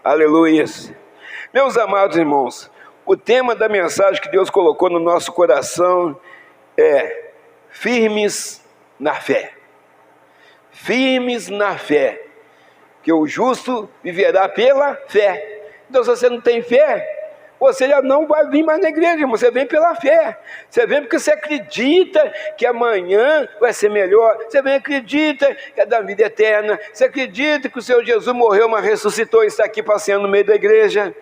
Aleluias. Meus amados irmãos, o tema da mensagem que Deus colocou no nosso coração é firmes na fé. Firmes na fé, que o justo viverá pela fé. Então, se você não tem fé, você já não vai vir mais na igreja, você vem pela fé. Você vem porque você acredita que amanhã vai ser melhor. Você vem acredita que é da vida eterna. Você acredita que o Senhor Jesus morreu, mas ressuscitou e está aqui passeando no meio da igreja.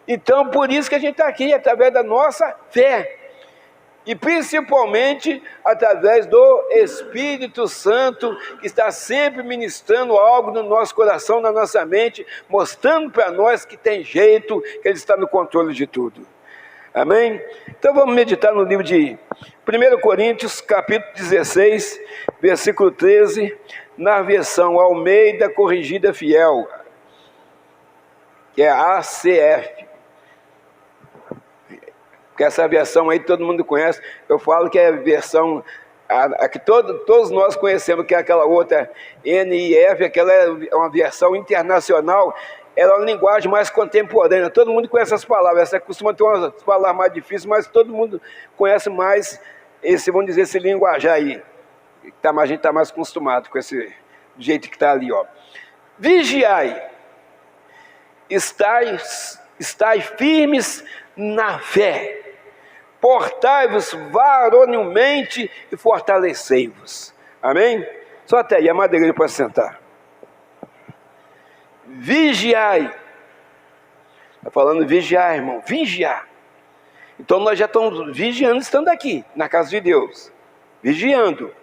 Então, por isso que a gente está aqui, através da nossa fé. E principalmente através do Espírito Santo, que está sempre ministrando algo no nosso coração, na nossa mente, mostrando para nós que tem jeito, que Ele está no controle de tudo. Amém? Então vamos meditar no livro de 1 Coríntios, capítulo 16, versículo 13, na versão Almeida Corrigida Fiel, que é a ACF. Porque essa versão aí todo mundo conhece. Eu falo que é a versão a que todos nós conhecemos, que é aquela outra NIF, aquela é uma versão internacional, ela é uma linguagem mais contemporânea. Todo mundo conhece as palavras. Essa costuma ter umas palavras mais difíceis, mas todo mundo conhece mais esse, vamos dizer, esse linguajar aí. A gente está mais acostumado com esse jeito que está ali, ó. Vigiai, estais firmes na fé. Portai-vos varonilmente e fortalecei-vos. Amém? Só até aí, a madeira para sentar. Vigiai. Está falando vigiar, irmão. Vigiar. Então nós já estamos vigiando, estando aqui, na casa de Deus. Vigiando.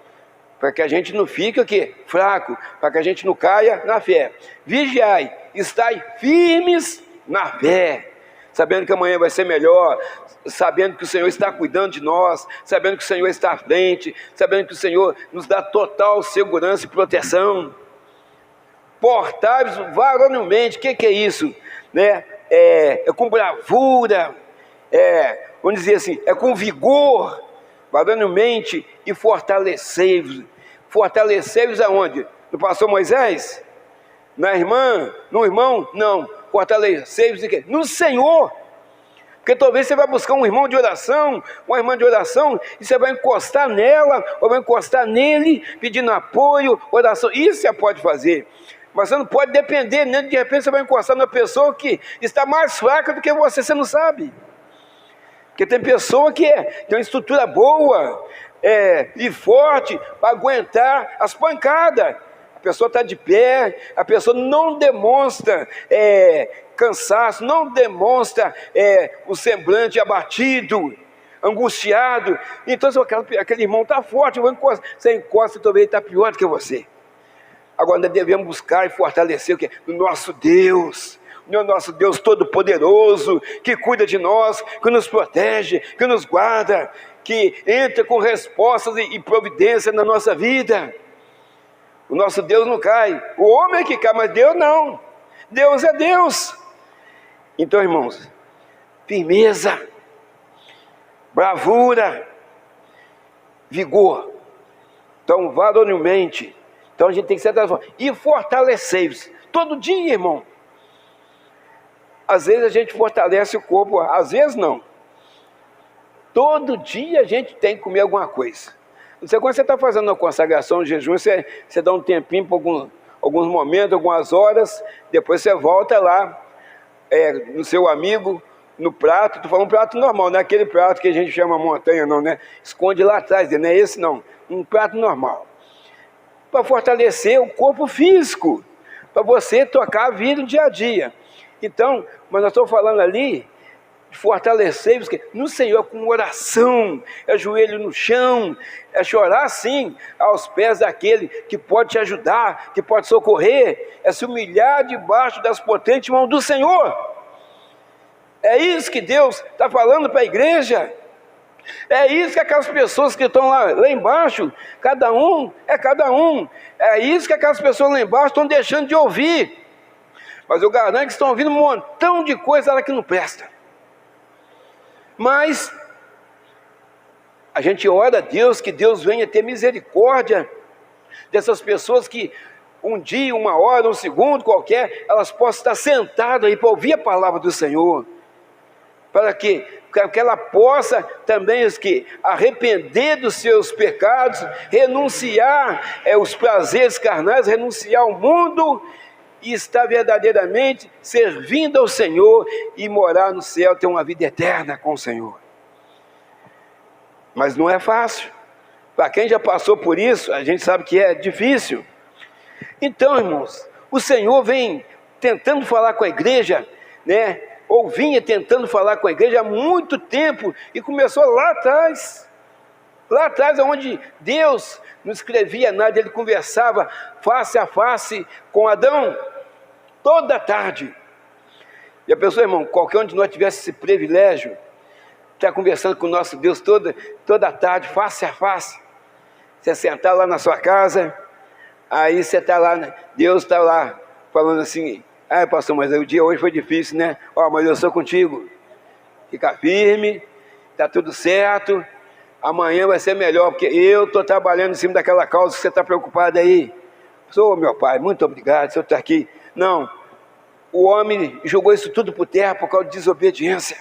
Para que a gente não fique o quê? Fraco. Para que a gente não caia na fé. Vigiai. Estai firmes na fé. Sabendo que amanhã vai ser melhor, sabendo que o Senhor está cuidando de nós, sabendo que o Senhor está à frente, sabendo que o Senhor nos dá total segurança e proteção. Portai-vos varonilmente, o que é isso? Né? É com bravura, vamos dizer assim, é com vigor, varonilmente, e fortalecei-vos. Fortalecei-vos aonde? No pastor Moisés? Na irmã? No irmão? Não. Fortalecei-vos no Senhor. Porque talvez você vai buscar um irmão de oração, uma irmã de oração, e você vai encostar nela, ou vai encostar nele, pedindo apoio, oração. Isso você pode fazer. Mas você não pode depender, né? De repente você vai encostar numa pessoa que está mais fraca do que você não sabe. Porque tem pessoa que tem uma estrutura boa e forte para aguentar as pancadas. A pessoa está de pé, a pessoa não demonstra cansaço, não demonstra o semblante abatido, angustiado. Então, se aquele irmão está forte, você encosta, talvez ele está pior do que você. Agora, nós devemos buscar e fortalecer o quê? O nosso Deus. O nosso Deus Todo-Poderoso, que cuida de nós, que nos protege, que nos guarda, que entra com respostas e providência na nossa vida. O nosso Deus não cai. O homem é que cai, mas Deus não. Deus é Deus. Então, irmãos, firmeza, bravura, vigor. Então, varonilmente. Então, a gente tem que ser transformado. E fortalecei-vos. Todo dia, irmão. Às vezes a gente fortalece o corpo, às vezes não. Todo dia a gente tem que comer alguma coisa. Não sei, quando você está fazendo uma consagração, um jejum, você dá um tempinho para alguns momentos, algumas horas, depois você volta lá, no seu amigo, no prato. Estou falando um prato normal, não é aquele prato que a gente chama montanha, não, né? Esconde lá atrás, não é esse não, um prato normal. Para fortalecer o corpo físico, para você tocar a vida no dia a dia. Então, mas nós estamos falando ali, fortalecer-vos no Senhor com oração, joelho no chão, chorar sim aos pés daquele que pode te ajudar, que pode socorrer, se humilhar debaixo das potentes mãos do Senhor. É isso que Deus está falando para a igreja. É isso que aquelas pessoas que estão lá embaixo, cada um é cada um. É isso que aquelas pessoas lá embaixo estão deixando de ouvir. Mas eu garanto que estão ouvindo um montão de coisa lá que não presta. Mas a gente ora a Deus, que Deus venha ter misericórdia dessas pessoas que um dia, uma hora, um segundo qualquer, elas possam estar sentadas aí para ouvir a palavra do Senhor. Para que ela possa também arrepender dos seus pecados, renunciar os prazeres carnais, renunciar ao mundo e estar verdadeiramente servindo ao Senhor e morar no céu, ter uma vida eterna com o Senhor. Mas não é fácil. Para quem já passou por isso, a gente sabe que é difícil. Então, irmãos, o Senhor vem tentando falar com a igreja, né? Ou vinha tentando falar com a igreja há muito tempo, e começou lá atrás, onde Deus não escrevia nada, Ele conversava face a face com Adão, toda tarde. E a pessoa, irmão, qualquer um de nós tivesse esse privilégio, de estar conversando com o nosso Deus toda tarde, face a face, você sentar lá na sua casa, aí você está lá, Deus está lá, falando assim: ah, pastor, mas o dia hoje foi difícil, né? Mas eu sou contigo. Fica firme, está tudo certo. Amanhã vai ser melhor, porque eu estou trabalhando em cima daquela causa que você está preocupado aí. Sou meu pai, muito obrigado, o senhor está aqui. Não, o homem jogou isso tudo por terra por causa de desobediência.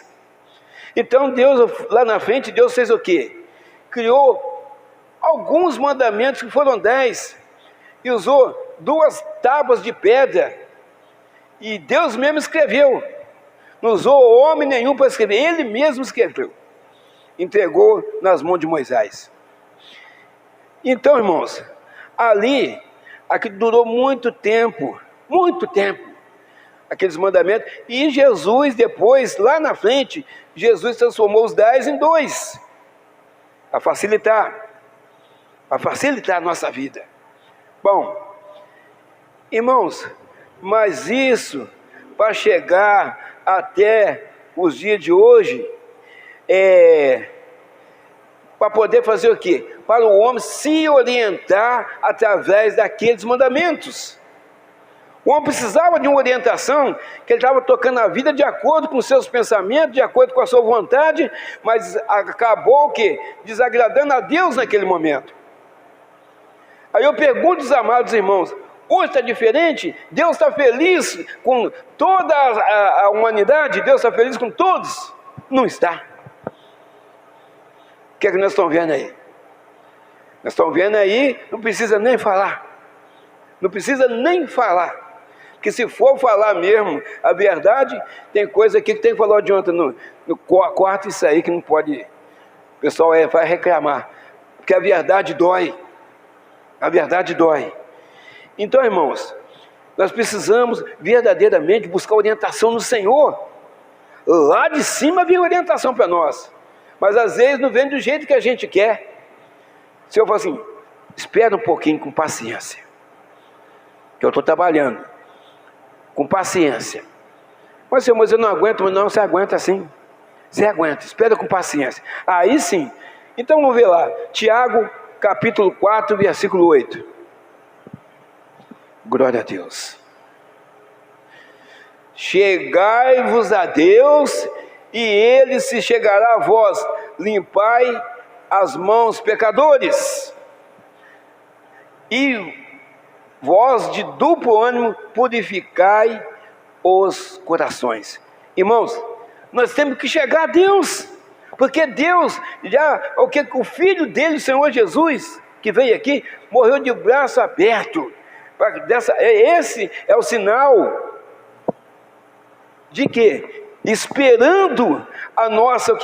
Então Deus, lá na frente, Deus fez o quê? Criou alguns mandamentos que foram 10. E usou 2 tábuas de pedra. E Deus mesmo escreveu, não usou homem nenhum para escrever, Ele mesmo escreveu, entregou nas mãos de Moisés. Então, irmãos, aqui durou muito tempo, aqueles mandamentos, e Jesus depois, lá na frente, Jesus transformou os 10 em 2, para facilitar a nossa vida. Bom, irmãos, mas isso, para chegar até os dias de hoje, para poder fazer o quê? Para o homem se orientar através daqueles mandamentos. O homem precisava de uma orientação, que ele estava tocando a vida de acordo com os seus pensamentos, de acordo com a sua vontade, mas acabou o quê? Desagradando a Deus naquele momento. Aí eu pergunto aos amados irmãos, hoje está diferente? Deus está feliz com toda a humanidade? Deus está feliz com todos? Não está. O que é que nós estamos vendo aí? Nós estamos vendo aí, não precisa nem falar. Porque se for falar mesmo a verdade, tem coisa aqui que tem que falar de ontem no quarto, isso aí que não pode, o pessoal vai reclamar. Porque a verdade dói. Então, irmãos, nós precisamos verdadeiramente buscar orientação no Senhor. Lá de cima vem orientação para nós, mas às vezes não vem do jeito que a gente quer. O Senhor fala assim: espera um pouquinho, com paciência, que eu estou trabalhando, com paciência. Mas Senhor, mas eu não aguento. Mas não, você aguenta sim, você aguenta, espera com paciência, aí sim. Então vamos ver lá, Tiago capítulo 4, versículo 8. Glória a Deus. Chegai-vos a Deus, e Ele se chegará a vós. Limpai as mãos, pecadores, e vós de duplo ânimo purificai os corações. Irmãos, nós temos que chegar a Deus, porque Deus o Filho dele, o Senhor Jesus, que veio aqui, morreu de braço aberto. Esse é o sinal de que, esperando a nossa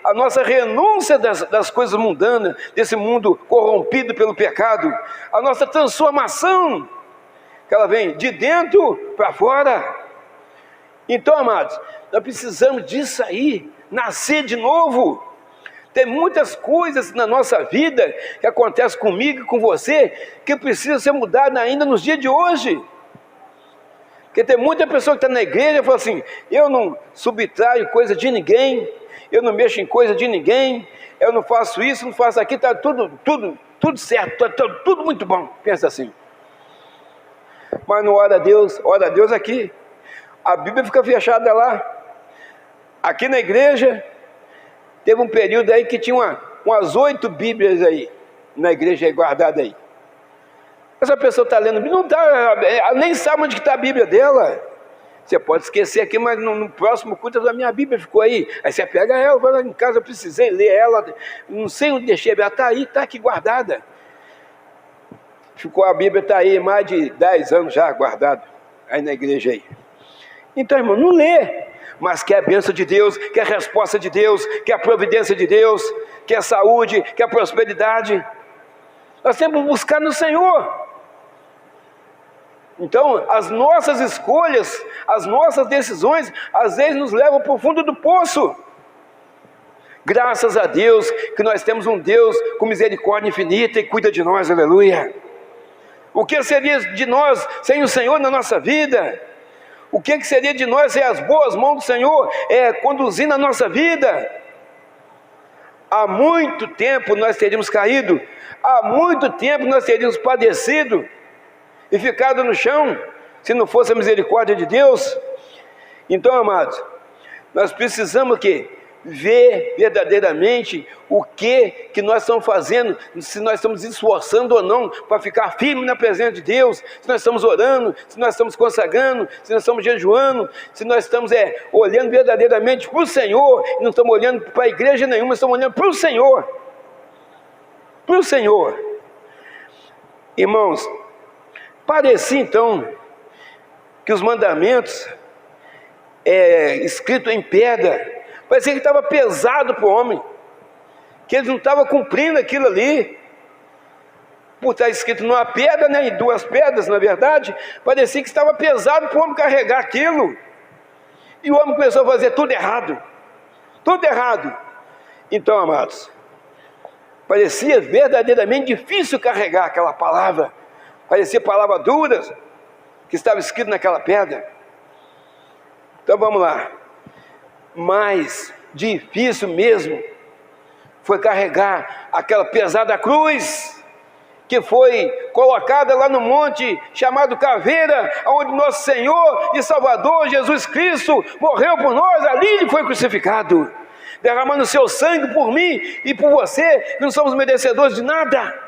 a nossa renúncia das coisas mundanas, desse mundo corrompido pelo pecado, a nossa transformação, que ela vem de dentro para fora. Então, amados, nós precisamos disso aí, nascer de novo. Tem muitas coisas na nossa vida que acontecem comigo e com você, que precisam ser mudadas ainda nos dias de hoje. Porque tem muita pessoa que está na igreja e fala assim: eu não subtraio coisa de ninguém, eu não mexo em coisa de ninguém, eu não faço isso, não faço aquilo, está tudo certo, tudo muito bom. Pensa assim. Mas não ora a Deus aqui. A Bíblia fica fechada lá. Aqui na igreja, teve um período aí que tinha umas 8 Bíblias aí, na igreja aí, guardadas aí. Essa pessoa está lendo, não está, ela nem sabe onde está a Bíblia dela. Você pode esquecer aqui, mas no próximo culto a minha Bíblia ficou aí. Aí você pega ela, vai lá em casa, eu precisei ler ela, não sei onde deixei, ela está aí, está aqui guardada. Ficou, a Bíblia está aí mais de 10 anos já guardada, aí na igreja aí. Então, irmão, não lê, mas quer a bênção de Deus, quer a resposta de Deus, quer a providência de Deus, quer a saúde, quer a prosperidade. Nós temos que buscar no Senhor. Então, as nossas escolhas, as nossas decisões, às vezes nos levam para o fundo do poço. Graças a Deus que nós temos um Deus com misericórdia infinita e cuida de nós, aleluia. O que seria de nós sem o Senhor na nossa vida? O que seria de nós sem as boas mãos do Senhor conduzindo a nossa vida? Há muito tempo nós teríamos caído, há muito tempo nós teríamos padecido e ficado no chão, se não fosse a misericórdia de Deus. Então, amados, nós precisamos ver verdadeiramente o que nós estamos fazendo, se nós estamos esforçando ou não para ficar firme na presença de Deus, se nós estamos orando, se nós estamos consagrando, se nós estamos jejuando, se nós estamos olhando verdadeiramente para o Senhor, e não estamos olhando para a igreja nenhuma, estamos olhando para o Senhor. Para o Senhor. Irmãos, parecia então que os mandamentos escritos em pedra, parecia que estava pesado para o homem, que ele não estava cumprindo aquilo ali, por estar escrito numa pedra, né, em 2 pedras na verdade, parecia que estava pesado para o homem carregar aquilo, e o homem começou a fazer tudo errado. Então, amados, parecia verdadeiramente difícil carregar aquela palavra, parecia palavras duras, que estava escrito naquela pedra. Então vamos lá, mais difícil mesmo foi carregar aquela pesada cruz, que foi colocada lá no monte chamado Caveira, onde nosso Senhor e Salvador Jesus Cristo morreu por nós. Ali Ele foi crucificado, derramando seu sangue por mim e por você, que não somos merecedores de nada.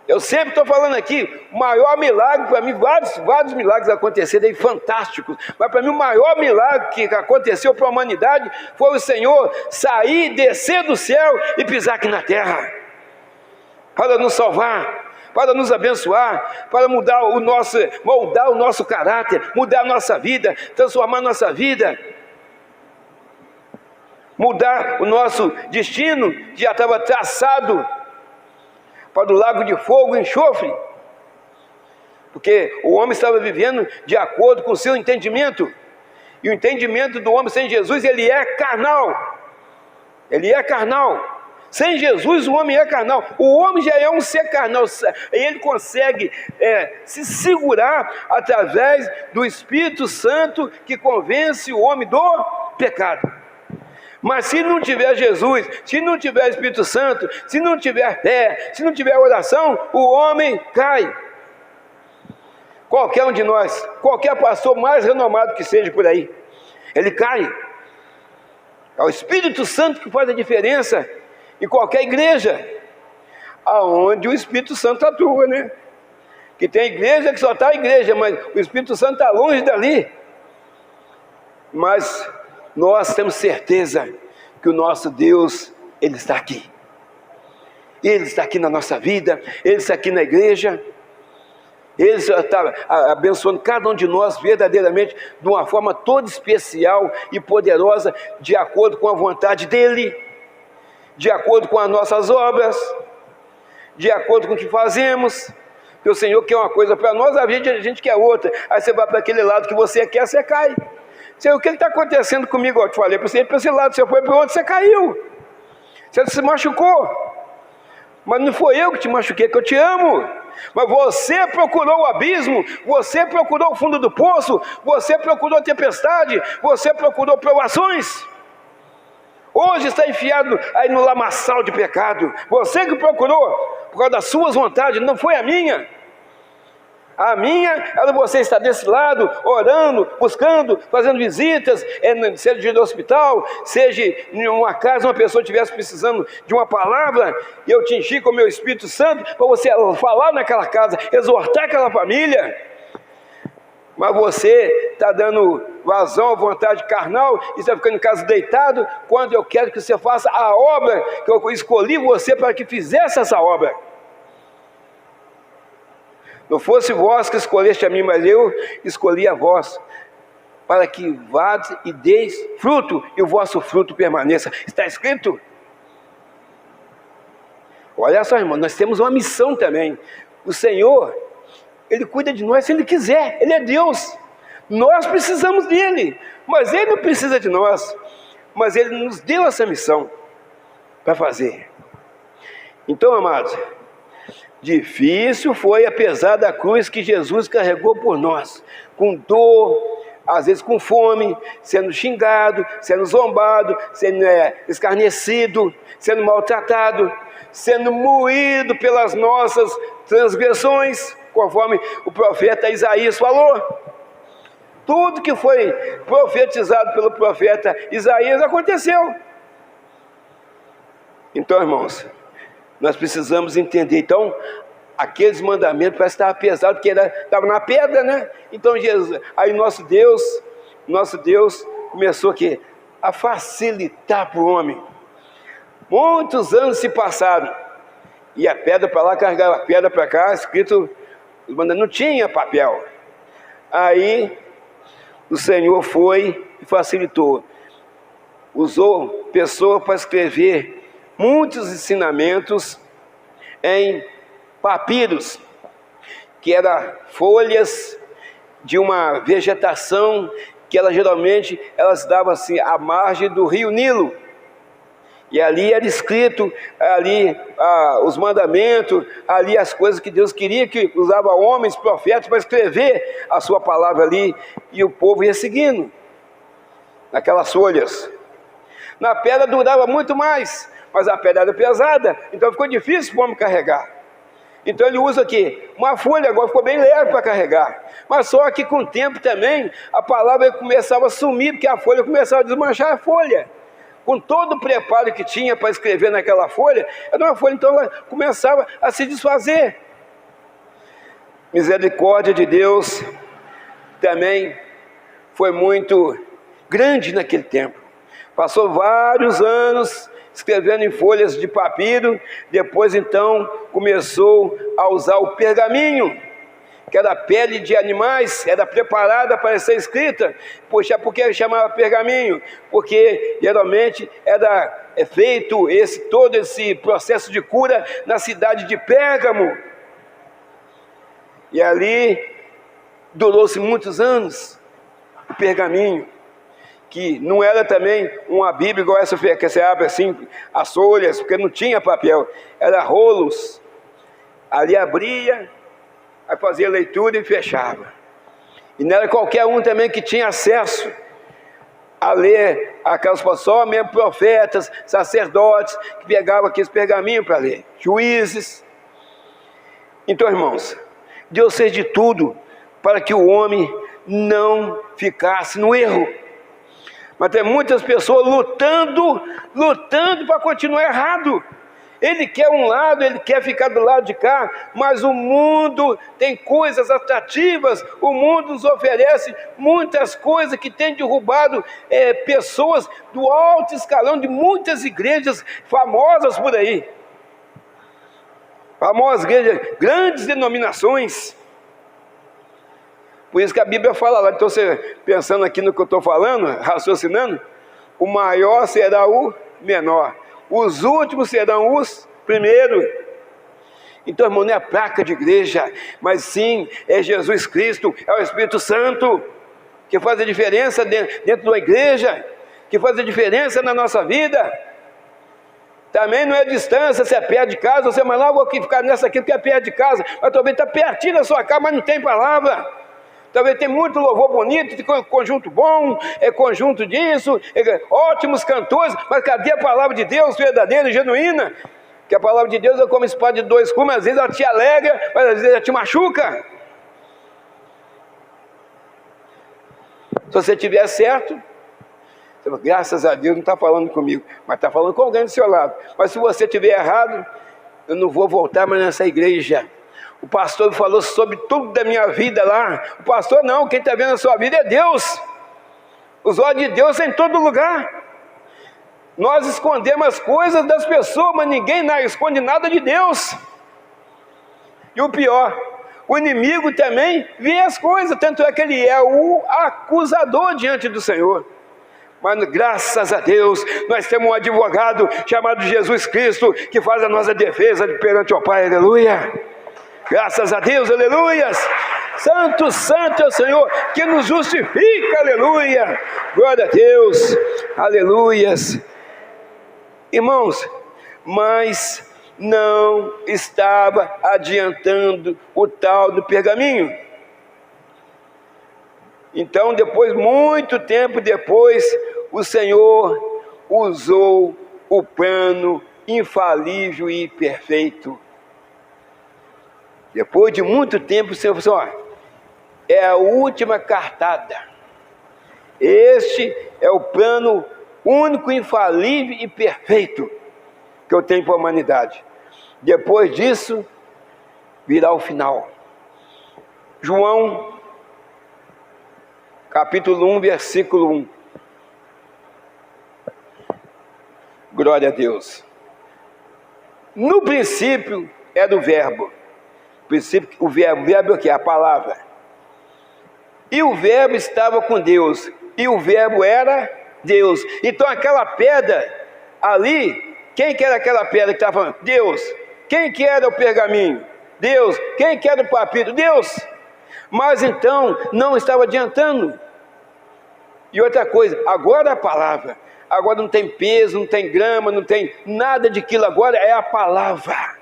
Eu sempre estou falando aqui, o maior milagre para mim, vários milagres aconteceram aí, fantásticos, mas para mim o maior milagre que aconteceu para a humanidade foi o Senhor sair, descer do céu e pisar aqui na terra, para nos salvar, para nos abençoar, para moldar o nosso caráter, mudar a nossa vida, transformar a nossa vida, mudar o nosso destino, que já estava traçado para o lago de fogo e enxofre, porque o homem estava vivendo de acordo com o seu entendimento, e o entendimento do homem sem Jesus, ele é carnal, sem Jesus o homem é carnal, o homem já é um ser carnal, e ele consegue se segurar através do Espírito Santo, que convence o homem do pecado. Mas se não tiver Jesus, se não tiver Espírito Santo, se não tiver fé, se não tiver oração, o homem cai. Qualquer um de nós, qualquer pastor mais renomado que seja por aí, ele cai. É o Espírito Santo que faz a diferença em qualquer igreja, aonde o Espírito Santo atua, né? Que tem igreja que só está a igreja, mas o Espírito Santo está longe dali. Mas nós temos certeza que o nosso Deus, Ele está aqui. Ele está aqui na nossa vida, Ele está aqui na igreja, Ele está abençoando cada um de nós verdadeiramente, de uma forma toda especial e poderosa, de acordo com a vontade dEle, de acordo com as nossas obras, de acordo com o que fazemos. Porque o Senhor quer uma coisa para nós, a gente quer outra. Aí você vai para aquele lado que você quer, você cai. O que está acontecendo comigo? Eu te falei para você ir para esse lado, você foi para o outro, você caiu, você se machucou, mas não foi eu que te machuquei, que eu te amo, mas você procurou o abismo, você procurou o fundo do poço, você procurou a tempestade, você procurou provações, hoje está enfiado aí no lamaçal de pecado, você que procurou, por causa das suas vontades, não foi a minha. A minha era você estar desse lado, orando, buscando, fazendo visitas, seja de hospital, seja em uma casa, uma pessoa estivesse precisando de uma palavra, e eu te enchi com o meu Espírito Santo, para você falar naquela casa, exortar aquela família. Mas você está dando vazão à vontade carnal, e está ficando em casa deitado, quando eu quero que você faça a obra, que eu escolhi você para que fizesse essa obra. Não fosse vós que escolheste a mim, mas eu escolhi a vós, para que vades e deis fruto, e o vosso fruto permaneça. Está escrito. Olha só, irmão, nós temos uma missão também. O Senhor, Ele cuida de nós se Ele quiser. Ele é Deus. Nós precisamos dEle, mas Ele não precisa de nós. Mas Ele nos deu essa missão para fazer. Então, amados, difícil foi, apesar da cruz que Jesus carregou por nós, com dor, às vezes com fome, sendo xingado, sendo zombado, sendo escarnecido, sendo maltratado, sendo moído pelas nossas transgressões, conforme o profeta Isaías falou. Tudo que foi profetizado pelo profeta Isaías aconteceu. Então, irmãos, nós precisamos entender. Então, aqueles mandamentos parece que estavam pesados, porque estava na pedra, né? Então, Jesus, aí nosso Deus começou aqui a facilitar para o homem. Muitos anos se passaram, e a pedra para lá, carregava a pedra para cá, escrito, não tinha papel. Aí, o Senhor foi e facilitou. Usou pessoas para escrever muitos ensinamentos em papiros, que eram folhas de uma vegetação que geralmente elas davam assim à margem do rio Nilo. E ali era escrito os mandamentos, ali as coisas que Deus queria, que usava homens, profetas para escrever a sua palavra ali, e o povo ia seguindo naquelas folhas. Na pedra durava muito mais, mas a pedra era pesada, então ficou difícil para o homem carregar. Então ele usa aqui uma folha, agora ficou bem leve para carregar. Mas só que com o tempo também a palavra começava a sumir, porque a folha começava a desmanchar a folha. Com todo o preparo que tinha para escrever naquela folha, era uma folha, então ela começava a se desfazer. Misericórdia de Deus também foi muito grande naquele tempo. Passou vários anos escrevendo em folhas de papiro, depois então começou a usar o pergaminho, que era pele de animais, era preparada para ser escrita. Poxa, por que chamava pergaminho? Porque geralmente era feito todo esse processo de cura na cidade de Pérgamo, e ali durou-se muitos anos o pergaminho, que não era também uma Bíblia igual essa que você abre assim, as folhas, porque não tinha papel, era rolos. Ali abria, aí fazia leitura e fechava. E não era qualquer um também que tinha acesso a ler aquelas pessoas, só mesmo profetas, sacerdotes, que pegavam aqueles pergaminhos para ler, juízes. Então, irmãos, Deus fez de tudo para que o homem não ficasse no erro. Mas tem muitas pessoas lutando para continuar errado. Ele quer um lado, ele quer ficar do lado de cá, mas o mundo tem coisas atrativas, o mundo nos oferece muitas coisas que tem derrubado pessoas do alto escalão de muitas igrejas famosas por aí. Famosas igrejas, grandes denominações. Por isso que a Bíblia fala lá, então você pensando aqui no que eu estou falando, raciocinando, o maior será o menor, os últimos serão os primeiros. Então, irmão, não é a placa de igreja, mas sim é Jesus Cristo, é o Espírito Santo, que faz a diferença dentro da igreja, que faz a diferença na nossa vida. Também não é distância, se é perto de casa, você mas lá vou aqui ficar nessa aqui porque é perto de casa, mas talvez está pertinho da sua casa, mas não tem palavra. Talvez tem muito louvor bonito, conjunto bom, conjunto disso, ótimos cantores, mas cadê a palavra de Deus verdadeira e genuína? Que a palavra de Deus é como espada de dois gumes, às vezes ela te alegra, mas às vezes ela te machuca. Se você tiver certo, você fala, graças a Deus não está falando comigo, mas está falando com alguém do seu lado. Mas se você tiver errado, eu não vou voltar mais nessa igreja. O pastor falou sobre tudo da minha vida lá. O pastor não, quem está vendo a sua vida é Deus. Os olhos de Deus estão em todo lugar. Nós escondemos as coisas das pessoas, mas ninguém esconde nada de Deus. E o pior, o inimigo também vê as coisas, tanto é que ele é o acusador diante do Senhor. Mas graças a Deus, nós temos um advogado chamado Jesus Cristo, que faz a nossa defesa perante o Pai, aleluia. Graças a Deus, aleluias. Santo, santo é o Senhor, que nos justifica, aleluia. Glória a Deus, aleluias. Irmãos, mas não estava adiantando o tal do pergaminho. Então, depois, muito tempo depois, o Senhor usou o plano infalível e perfeito. Depois de muito tempo, o Senhor falou assim, ó, é a última cartada. Este é o plano único, infalível e perfeito que eu tenho para a humanidade. Depois disso, virá o final. João, capítulo 1, versículo 1. Glória a Deus. No princípio era o verbo. O verbo é o que? A palavra. E o verbo estava com Deus. E o verbo era Deus. Então aquela pedra ali, quem que era aquela pedra que estava falando? Deus. Quem que era o pergaminho? Deus. Quem que era o papiro? Deus. Mas então não estava adiantando. E outra coisa, agora a palavra. Agora não tem peso, não tem grama, não tem nada daquilo. Agora é a palavra.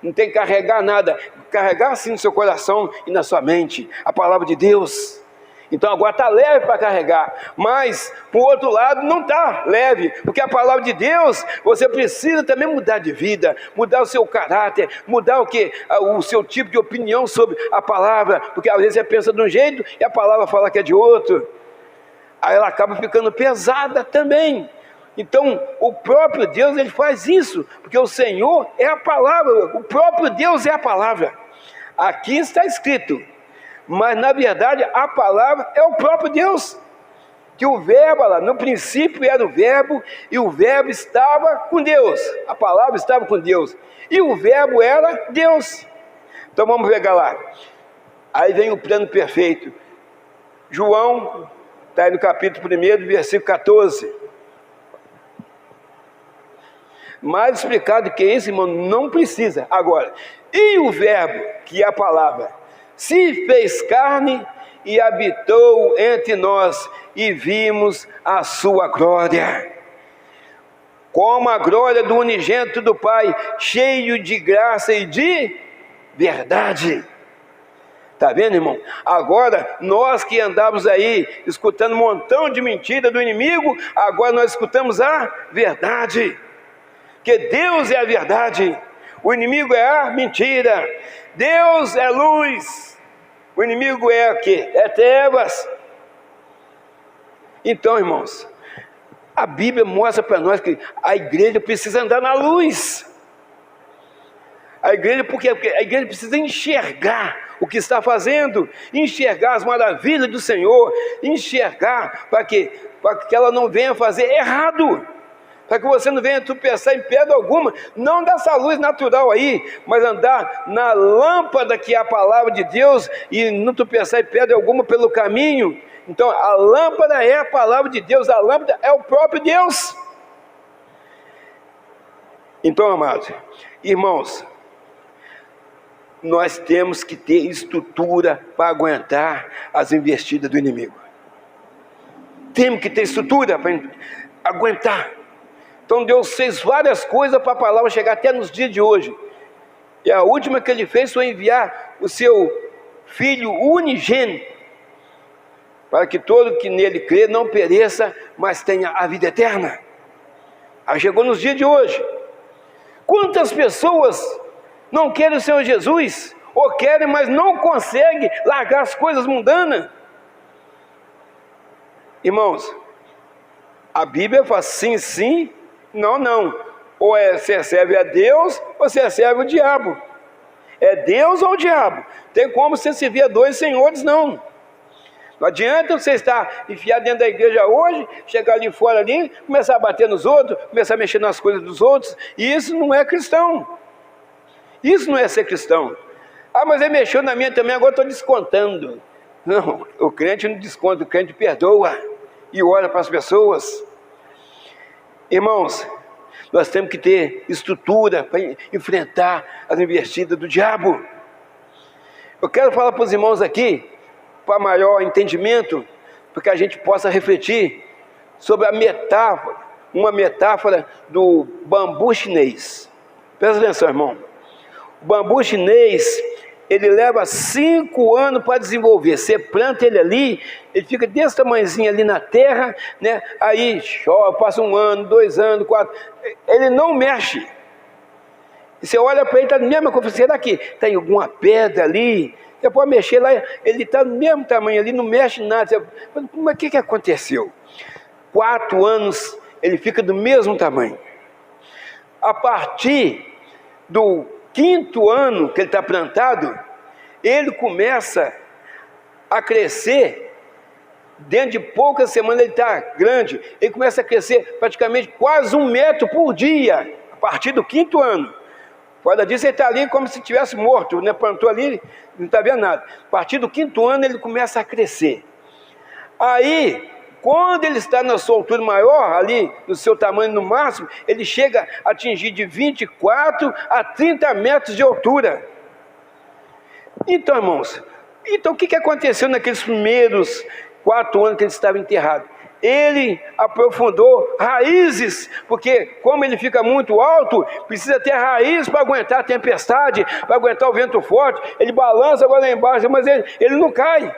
Não tem que carregar nada. Carregar sim no seu coração e na sua mente. A palavra de Deus. Então agora está leve para carregar. Mas, por outro lado, não está leve. Porque a palavra de Deus, você precisa também mudar de vida. Mudar o seu caráter. Mudar o quê? O seu tipo de opinião sobre a palavra. Porque às vezes você pensa de um jeito e a palavra fala que é de outro. Aí ela acaba ficando pesada também. Então, o próprio Deus, ele faz isso, porque o Senhor é a palavra, o próprio Deus é a palavra. Aqui está escrito, mas na verdade a palavra é o próprio Deus. Que o verbo lá, no princípio era o verbo, e o verbo estava com Deus, a palavra estava com Deus, e o verbo era Deus. Então vamos pegar lá, aí vem o plano perfeito. João, está aí no capítulo 1, versículo 14. Mais explicado que isso, irmão, não precisa. Agora, e o verbo, que é a palavra, se fez carne e habitou entre nós, e vimos a sua glória, como a glória do unigênito do Pai, cheio de graça e de verdade. Está vendo, irmão? Agora, nós que andávamos aí, escutando um montão de mentira do inimigo, agora nós escutamos a verdade. Que Deus é a verdade, o inimigo é a mentira. Deus é luz, o inimigo é o quê? É trevas. Então, irmãos, a Bíblia mostra para nós que a igreja precisa andar na luz. A igreja, porque a igreja precisa enxergar o que está fazendo, enxergar as maravilhas do Senhor, enxergar para que ela não venha fazer errado. Para que você não venha tropeçar em pedra alguma, não dessa luz natural aí, mas andar na lâmpada que é a palavra de Deus, e não tropeçar em pedra alguma pelo caminho. Então a lâmpada é a palavra de Deus, a lâmpada é o próprio Deus. Então, amados irmãos, nós temos que ter estrutura para aguentar as investidas do inimigo. Temos que ter estrutura para aguentar. Então Deus fez várias coisas para a palavra chegar até nos dias de hoje. E a última que ele fez foi enviar o seu Filho unigênito, para que todo que nele crê não pereça, mas tenha a vida eterna. Aí chegou nos dias de hoje. Quantas pessoas não querem o Senhor Jesus? Ou querem, mas não conseguem largar as coisas mundanas? Irmãos, a Bíblia fala sim, sim, não, não. Ou você serve a Deus, ou você serve o diabo. É Deus ou o diabo. Tem como você servir a dois senhores, não. Não adianta você estar enfiado dentro da igreja hoje, chegar ali fora ali, começar a bater nos outros, começar a mexer nas coisas dos outros. E isso não é cristão. Isso não é ser cristão. Ah, mas ele mexeu na minha também, agora estou descontando. Não, o crente não desconta, o crente perdoa e ora para as pessoas. Irmãos, nós temos que ter estrutura para enfrentar as investidas do diabo. Eu quero falar para os irmãos aqui, para maior entendimento, para que a gente possa refletir sobre a metáfora, uma metáfora do bambu chinês. Presta atenção, irmão. O bambu chinês, ele leva 5 anos para desenvolver. Você planta ele ali, ele fica desse tamanhozinho ali na terra, né? Aí chove, passa 1 ano, 2 anos, 4. Ele não mexe. E você olha para ele, está no mesmo como será que tem alguma pedra ali? Você pode mexer lá, ele está no mesmo tamanho ali, não mexe nada. Mas o que aconteceu? 4 anos ele fica do mesmo tamanho. A partir do 5º ano que ele está plantado, ele começa a crescer. Dentro de poucas semanas ele está grande. Ele começa a crescer praticamente quase 1 metro por dia, a partir do 5º ano. Fora disso, ele está ali como se estivesse morto, né? Plantou ali, não está vendo nada. A partir do 5º ano ele começa a crescer. Aí, quando ele está na sua altura maior, ali no seu tamanho no máximo, ele chega a atingir de 24 a 30 metros de altura. Então, irmãos, o que aconteceu naqueles primeiros 4 anos que ele estava enterrado? Ele aprofundou raízes, porque como ele fica muito alto, precisa ter raiz para aguentar a tempestade, para aguentar o vento forte. Ele balança agora lá embaixo, mas ele não cai.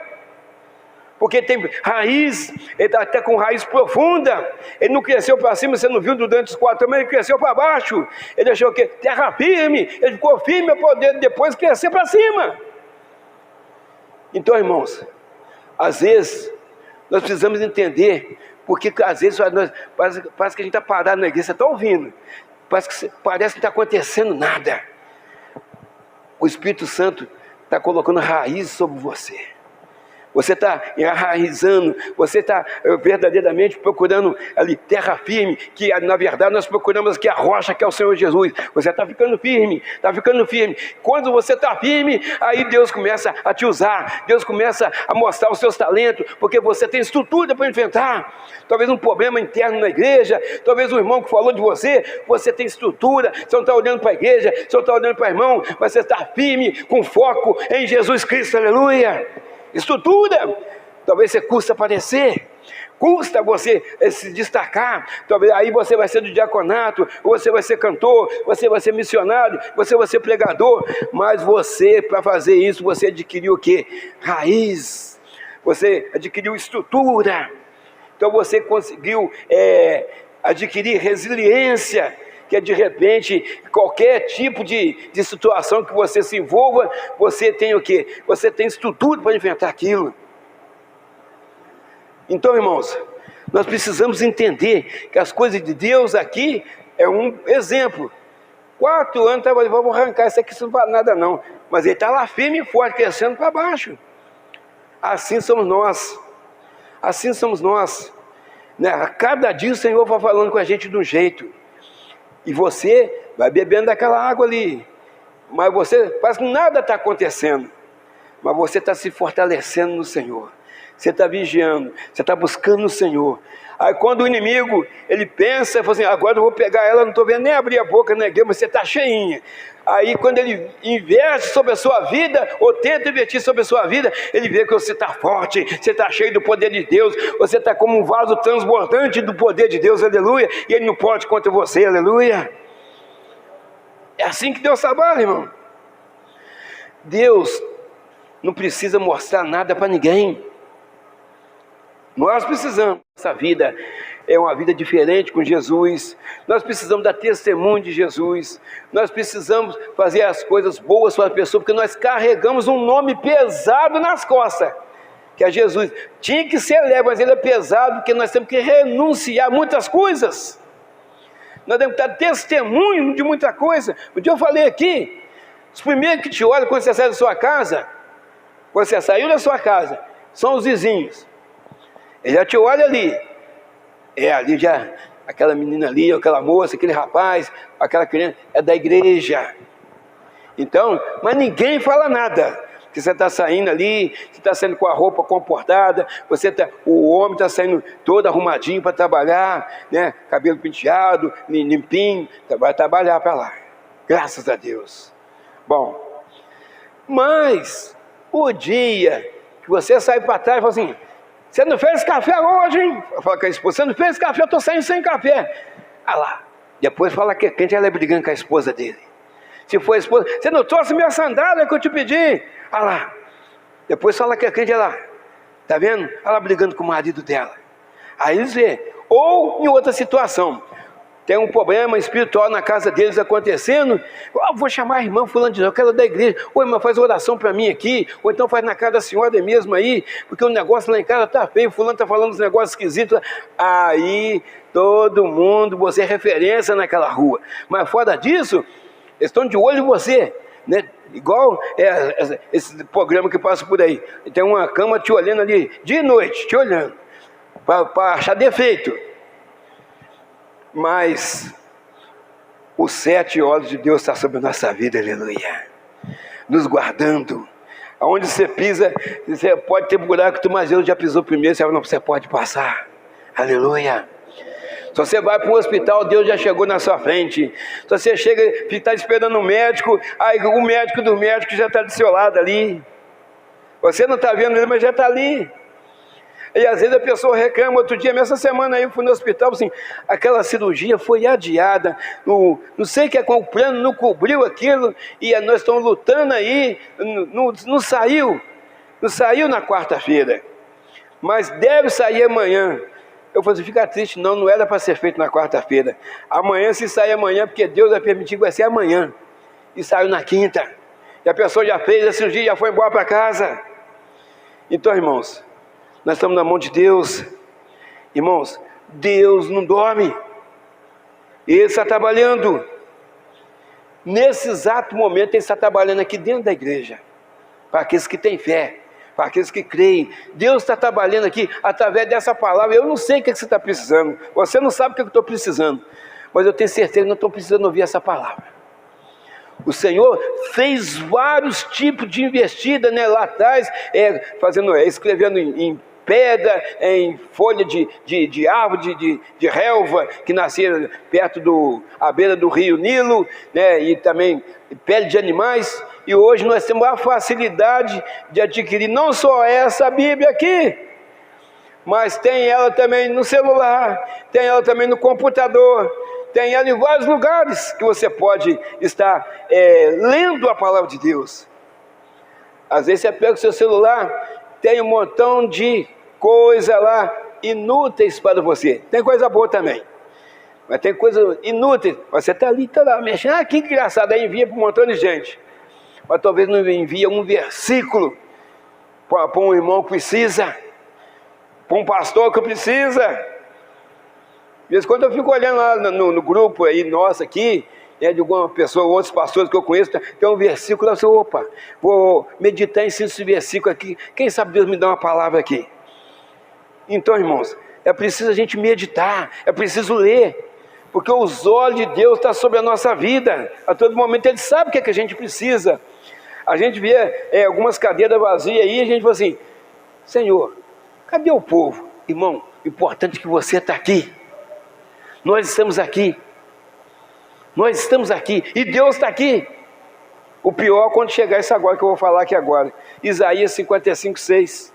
Porque tem raiz, ele está até com raiz profunda. Ele não cresceu para cima, você não viu durante os 4 anos, ele cresceu para baixo. Ele achou que terra firme, ele ficou firme para poder depois crescer para cima. Então, irmãos, às vezes nós precisamos entender, porque às vezes parece que a gente está parado na igreja, você está ouvindo, parece que não está acontecendo nada. O Espírito Santo está colocando raiz sobre você. Você está enraizando, você está verdadeiramente procurando ali terra firme, que na verdade nós procuramos aqui a rocha que é o Senhor Jesus. Você está ficando firme, está ficando firme. Quando você está firme, aí Deus começa a te usar, Deus começa a mostrar os seus talentos, porque você tem estrutura para enfrentar. Talvez um problema interno na igreja, talvez um irmão que falou de você tem estrutura, você não está olhando para a igreja, você não está olhando para o irmão, mas você está firme, com foco em Jesus Cristo, aleluia. Estrutura, talvez você custa aparecer, custa você se destacar, talvez aí você vai ser do diaconato, você vai ser cantor, você vai ser missionário, você vai ser pregador, mas você, para fazer isso, você adquiriu o quê? Raiz, você adquiriu estrutura, então você conseguiu adquirir resiliência, que de repente, qualquer tipo de situação que você se envolva, você tem o quê? Você tem estrutura para enfrentar aquilo. Então, irmãos, nós precisamos entender que as coisas de Deus aqui é um exemplo. 4 anos, vamos arrancar isso aqui, isso não vale nada não. Mas ele está lá firme e forte, crescendo para baixo. Assim somos nós. Assim somos nós. Né? A cada dia o Senhor vai falando com a gente de um jeito. E você vai bebendo daquela água ali, mas você parece que nada está acontecendo, mas você está se fortalecendo no Senhor, você está vigiando, você está buscando no Senhor. Aí quando o inimigo, ele pensa, fala assim, agora eu vou pegar ela, não estou vendo nem abrir a boca na igreja, mas você está cheinha. Aí quando ele investe sobre a sua vida, ou tenta investir sobre a sua vida, ele vê que você está forte, você está cheio do poder de Deus, você está como um vaso transbordante do poder de Deus, aleluia, e ele não pode contra você, aleluia. É assim que Deus trabalha, irmão. Deus não precisa mostrar nada para ninguém. Nós precisamos. Essa vida é uma vida diferente com Jesus. Nós precisamos dar testemunho de Jesus. Nós precisamos fazer as coisas boas para a pessoa, porque nós carregamos um nome pesado nas costas. que é Jesus. Tinha que ser leve, mas ele é pesado, porque nós temos que renunciar a muitas coisas. Nós temos que dar testemunho de muita coisa. Um dia eu falei aqui, os primeiros que te olham quando você sai da sua casa, quando você saiu da sua casa, são os vizinhos. Ele já te olha ali. Ali já, aquela menina ali, aquela moça, aquele rapaz, aquela criança, é da igreja. Então, mas ninguém fala nada. Que você está saindo ali, você está saindo com a roupa comportada, o homem está saindo todo arrumadinho para trabalhar, né? Cabelo penteado, limpinho, vai trabalhar para lá. Graças a Deus. Bom, mas o dia que você sai para trás e fala assim, você não fez café hoje, hein? Eu falo com a esposa, você não fez café, eu estou saindo sem café. Ah lá, depois fala que a gente ela é brigando com a esposa dele. Se for a esposa, você não trouxe minha sandália que eu te pedi. Ah lá, depois fala que a crente ela, tá vendo? Ela brigando com o marido dela. Aí eles vê. Ou em outra situação, tem um problema espiritual na casa deles acontecendo. Vou chamar a irmã fulano de aquela da igreja. Ô irmã, faz oração para mim aqui. Ou então faz na casa da senhora mesmo aí, porque o negócio lá em casa tá feio. Fulano tá falando uns negócios esquisitos. Aí todo mundo, você é referência naquela rua. Mas fora disso, eles estão de olho em você, né? Igual esse programa que passa por aí. Tem uma cama te olhando ali, dia e noite, te olhando, para achar defeito. Mas os 7 olhos de Deus estão sobre a nossa vida, aleluia. Nos guardando. Aonde você pisa, você pode ter buraco, mas Deus já pisou primeiro, você pode passar. Aleluia. Se você vai para um hospital, Deus já chegou na sua frente. Se você chega e está esperando um médico, aí o médico do médico já está do seu lado ali. Você não está vendo ele, mas já está ali. E às vezes a pessoa reclama. Outro dia, essa semana aí, eu fui no hospital, assim, aquela cirurgia foi adiada. Não sei o que é, com o plano não cobriu aquilo. E nós estamos lutando aí. Não saiu na quarta-feira. Mas deve sair amanhã. Eu falei assim, fica triste, não era para ser feito na quarta-feira. Amanhã, se sair amanhã, porque Deus vai permitir que vai ser amanhã. E saiu na quinta. E a pessoa já fez a cirurgia, já foi embora para casa. Então, irmãos, nós estamos na mão de Deus. Irmãos, Deus não dorme. Ele está trabalhando. Nesse exato momento, Ele está trabalhando aqui dentro da igreja. Para aqueles que têm fé. Para aqueles que creem. Deus está trabalhando aqui através dessa palavra. Eu não sei o que você está precisando. Você não sabe o que eu estou precisando. Mas eu tenho certeza que não estou precisando ouvir essa palavra. O Senhor fez vários tipos de investida, né, lá atrás, escrevendo em pedra, em folha de árvore, de relva, que nascia perto à beira do rio Nilo, né, e também pele de animais. E hoje nós temos a facilidade de adquirir não só essa Bíblia aqui, mas tem ela também no celular, tem ela também no computador, tem ela em vários lugares que você pode estar lendo a palavra de Deus. Às vezes você pega o seu celular, tem um montão de coisa lá inúteis para você. Tem coisa boa também, mas tem coisa inútil. Você está ali, está lá mexendo. Que engraçado, aí envia para um montão de gente. Mas talvez não envia um versículo para um irmão que precisa, para um pastor que precisa. De vez em quando eu fico olhando lá no grupo aí nosso aqui, de alguma pessoa, outros pastores que eu conheço, tem um versículo, eu falo, opa, vou meditar em cima desse versículo aqui, quem sabe Deus me dá uma palavra aqui. Então, irmãos, é preciso a gente meditar, é preciso ler, porque os olhos de Deus estão sobre a nossa vida, a todo momento Ele sabe o que é que a gente precisa. A gente vê algumas cadeiras vazias aí, e a gente fala assim, Senhor, cadê o povo? Irmão, importante que você está aqui, nós estamos aqui, e Deus está aqui. O pior é quando chegar isso agora que eu vou falar aqui agora, Isaías 55, 6.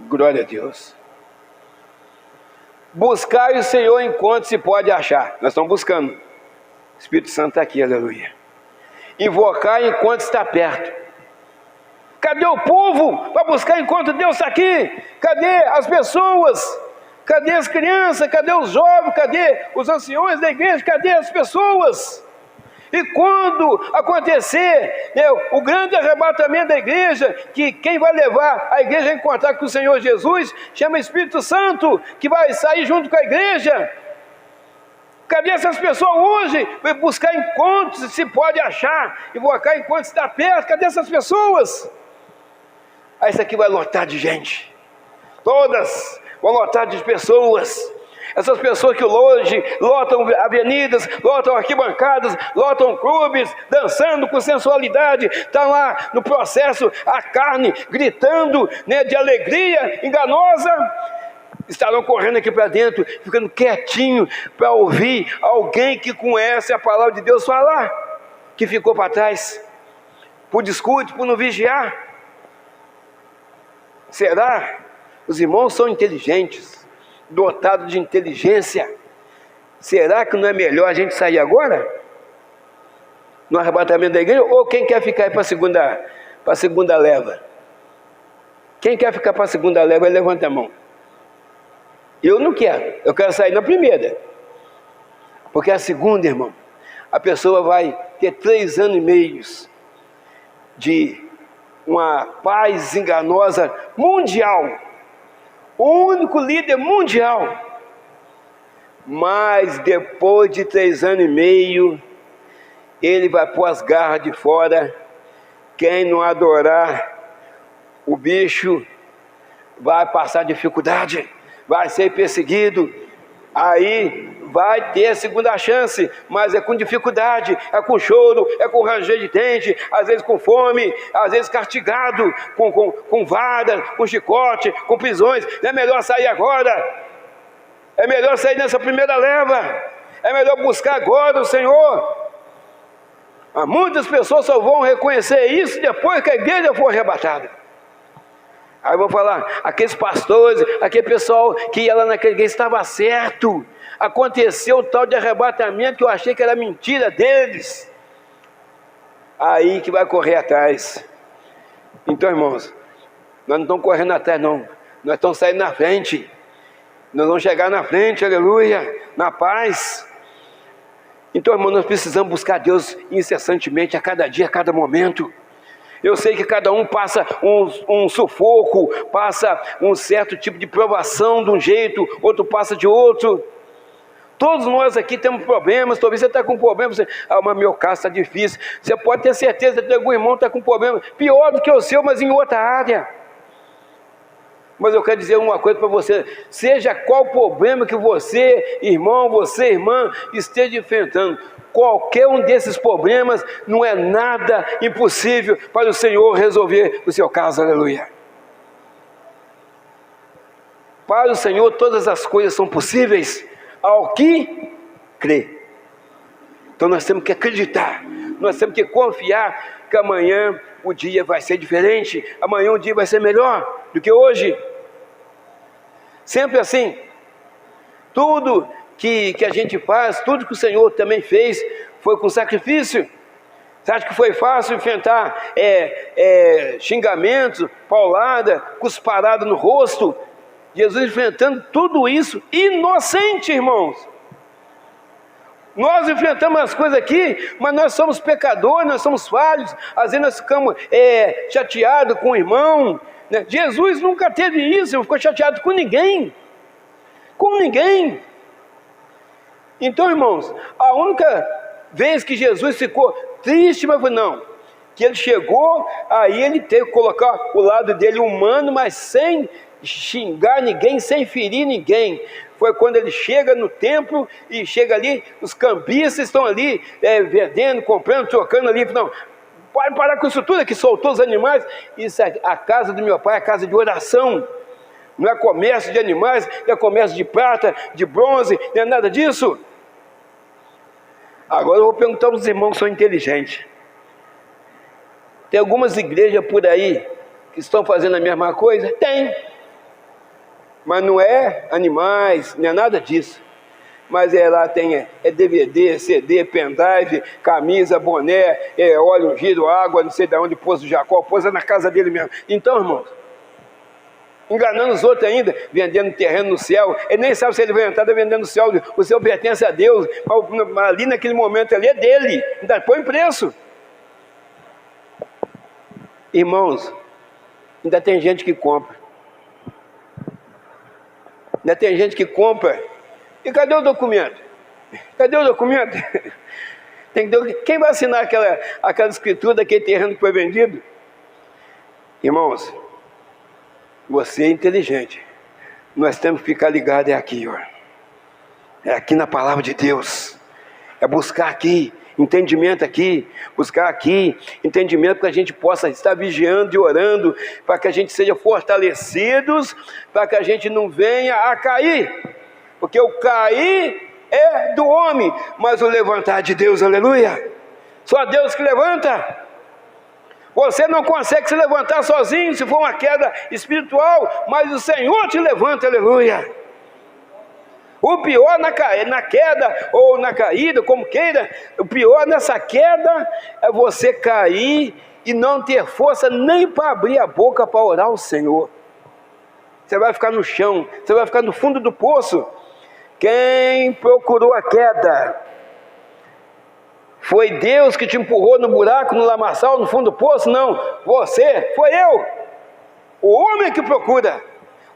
Glória a Deus. Buscai o Senhor enquanto se pode achar. Nós estamos buscando. O Espírito Santo está aqui, aleluia. Invocai enquanto está perto. Cadê o povo para buscar enquanto Deus está aqui? Cadê as pessoas? Cadê as crianças? Cadê os jovens? Cadê os anciões da igreja? Cadê as pessoas? E quando acontecer o grande arrebatamento da igreja, que quem vai levar a igreja a encontrar com o Senhor Jesus, chama Espírito Santo, que vai sair junto com a igreja. Cadê essas pessoas hoje? Vai buscar encontros, se pode achar, e buscar encontros se está perto. Cadê essas pessoas? Aí isso aqui vai lotar de gente. Todas vão lotar de pessoas. Essas pessoas que hoje lotam avenidas, lotam arquibancadas, lotam clubes, dançando com sensualidade, estão lá no processo, a carne gritando, né, de alegria enganosa, estarão correndo aqui para dentro, ficando quietinho para ouvir alguém que conhece a palavra de Deus falar, que ficou para trás, por descuido, por não vigiar. Será? Os irmãos são inteligentes, dotado de inteligência. Será que não é melhor a gente sair agora? No arrebatamento da igreja? Ou quem quer ficar para a segunda leva? Quem quer ficar para a segunda leva, levanta a mão. Eu não quero, eu quero sair na primeira. Porque a segunda, irmão, a pessoa vai ter 3 anos e meio de uma paz enganosa mundial. O único líder mundial. Mas depois de 3 anos e meio, ele vai pôr as garras de fora. Quem não adorar o bicho vai passar dificuldade, vai ser perseguido. Aí vai ter a segunda chance, mas é com dificuldade, é com choro, é com ranger de dente, às vezes com fome, às vezes castigado, com vara, com chicote, com prisões. Não é melhor sair agora? É melhor sair nessa primeira leva? É melhor buscar agora o Senhor? Muitas pessoas só vão reconhecer isso depois que a igreja for arrebatada. Aí vão falar, aqueles pastores, aquele pessoal que ia lá naquele igreja estava certo. Aconteceu o tal de arrebatamento que eu achei que era mentira deles. Aí que vai correr atrás. Então, irmãos, nós não estamos correndo atrás não. Nós estamos saindo na frente. Nós vamos chegar na frente, aleluia, na paz. Então, irmãos, nós precisamos buscar Deus incessantemente, a cada dia, a cada momento. Eu sei que cada um passa um sufoco, passa um certo tipo de provação de um jeito, outro passa de outro. Todos nós aqui temos problemas. Talvez você está com problema, mas meu caso está difícil. Você pode ter certeza que algum irmão está com problema pior do que o seu, mas em outra área. Mas eu quero dizer uma coisa para você: seja qual problema que você, irmão, você, irmã, esteja enfrentando, qualquer um desses problemas não é nada impossível para o Senhor resolver o seu caso, aleluia. Para o Senhor todas as coisas são possíveis ao que crê. Então nós temos que acreditar, nós temos que confiar que amanhã o dia vai ser diferente, amanhã o dia vai ser melhor do que hoje. Sempre assim. Tudo que a gente faz, tudo que o Senhor também fez, foi com sacrifício. Você acha que foi fácil enfrentar xingamentos, paulada, cusparada no rosto? Jesus enfrentando tudo isso, inocente, irmãos. Nós enfrentamos as coisas aqui, mas nós somos pecadores, nós somos falhos. Às vezes nós ficamos chateados com o irmão, né? Jesus nunca teve isso, não ficou chateado com ninguém. Com ninguém. Então, irmãos, a única vez que Jesus ficou triste, mas não, que ele chegou, aí ele teve que colocar o lado dele humano, mas sem xingar ninguém, sem ferir ninguém. Foi quando ele chega no templo e chega ali, os cambistas estão ali vendendo, comprando, trocando ali. Não, pode parar com isso tudo, que soltou os animais. Isso é a casa do meu pai, é a casa de oração. Não é comércio de animais, não é comércio de prata, de bronze, não é nada disso. Agora eu vou perguntar para os irmãos que são inteligentes. Tem algumas igrejas por aí que estão fazendo a mesma coisa? Tem. Mas não é animais, não é nada disso. Mas lá tem DVD, CD, pendrive, camisa, boné, óleo ungido, água, não sei de onde pôs o Jacó, pôs na casa dele mesmo. Então, irmãos, enganando os outros ainda, vendendo terreno no céu. Ele nem sabe se ele vai entrar vendendo no céu. O céu pertence a Deus, mas ali naquele momento ali é dele, ainda põe preço. Irmãos, ainda tem gente que compra. Ainda tem gente que compra. E cadê o documento? Cadê o documento? Quem vai assinar aquela escritura daquele terreno que foi vendido? Irmãos, você é inteligente. Nós temos que ficar ligados aqui, ó. É aqui na palavra de Deus. É buscar aqui, entendimento aqui. Buscar aqui, entendimento para que a gente possa estar vigiando e orando, para que a gente seja fortalecidos, para que a gente não venha a cair. Porque o cair é do homem, mas o levantar de Deus, aleluia. Só Deus que levanta. Você não consegue se levantar sozinho, se for uma queda espiritual, mas o Senhor te levanta, aleluia. O pior na queda, ou na caída, como queira, o pior nessa queda é você cair e não ter força nem para abrir a boca para orar ao Senhor. Você vai ficar no chão, você vai ficar no fundo do poço. Quem procurou a queda? Foi Deus que te empurrou no buraco, no lamaçal, no fundo do poço? Não, você, foi eu. O homem que procura.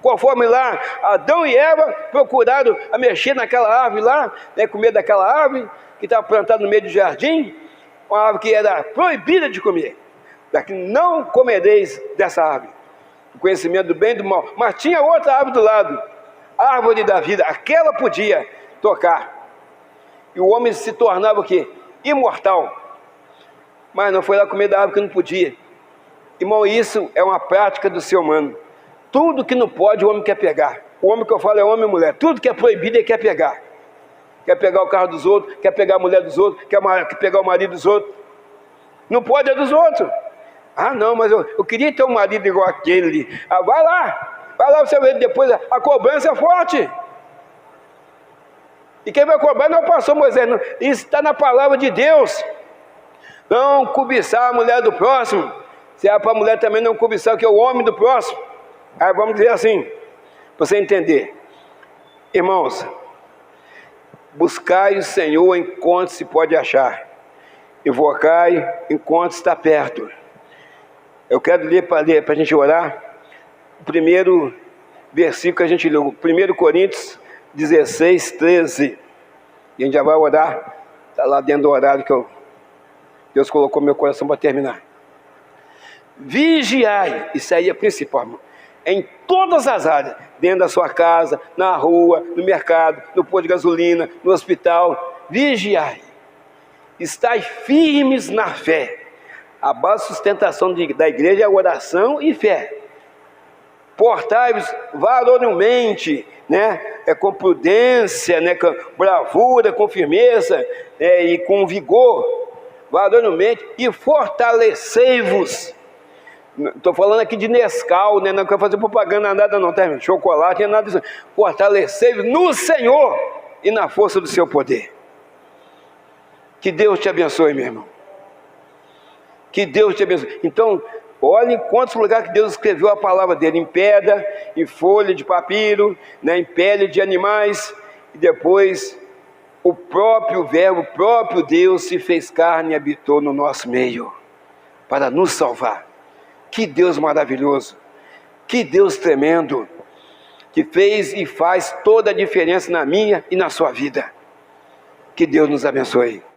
Conforme lá, Adão e Eva procuraram a mexer naquela árvore lá, né, comer daquela árvore que estava plantada no meio do jardim, uma árvore que era proibida de comer. Daqui não comereis dessa árvore. O conhecimento do bem e do mal. Mas tinha outra árvore do lado, a árvore da vida, aquela podia tocar. E o homem se tornava o quê? Imortal. Mas não foi lá comer da árvore que não podia. Irmão, isso é uma prática do ser humano. Tudo que não pode, o homem quer pegar. O homem que eu falo é homem e mulher. Tudo que é proibido, ele quer pegar. Quer pegar o carro dos outros, quer pegar a mulher dos outros, quer pegar o marido dos outros. Não pode, é dos outros. Ah, não, mas eu queria ter um marido igual aquele. Ah, vai lá você vê depois, a cobrança é forte. E quem vai cobrar não é o pastor Moisés, não. Isso está na palavra de Deus. Não cobiçar a mulher do próximo. Se é para a mulher também não cobiçar o que é o homem do próximo. Aí vamos dizer assim, para você entender. Irmãos, buscai o Senhor enquanto se pode achar. Invocai enquanto está perto. Eu quero ler para a gente orar. O primeiro versículo que a gente leu, 1 Coríntios 16, 13. E a gente já vai orar. Está lá dentro do horário que Deus colocou no meu coração para terminar. Vigiai, isso aí é principal, irmão. Em todas as áreas, dentro da sua casa, na rua, no mercado, no posto de gasolina, no hospital. Vigiai. Estai firmes na fé. A base de sustentação da igreja é oração e fé. Portai-vos varonilmente, né? Com prudência, né? Com bravura, com firmeza, e com vigor, varonilmente, e fortalecei-vos. Estou falando aqui de Nescau, né? Não quero fazer propaganda nada não, tá? Chocolate, não é nada disso. Fortalecei-vos no Senhor e na força do seu poder. Que Deus te abençoe, meu irmão. Que Deus te abençoe. Então, olhe quantos lugares que Deus escreveu a palavra dele, em pedra, em folha de papiro, né? Em pele de animais, e depois o próprio verbo, o próprio Deus se fez carne e habitou no nosso meio, para nos salvar. Que Deus maravilhoso, que Deus tremendo, que fez e faz toda a diferença na minha e na sua vida. Que Deus nos abençoe.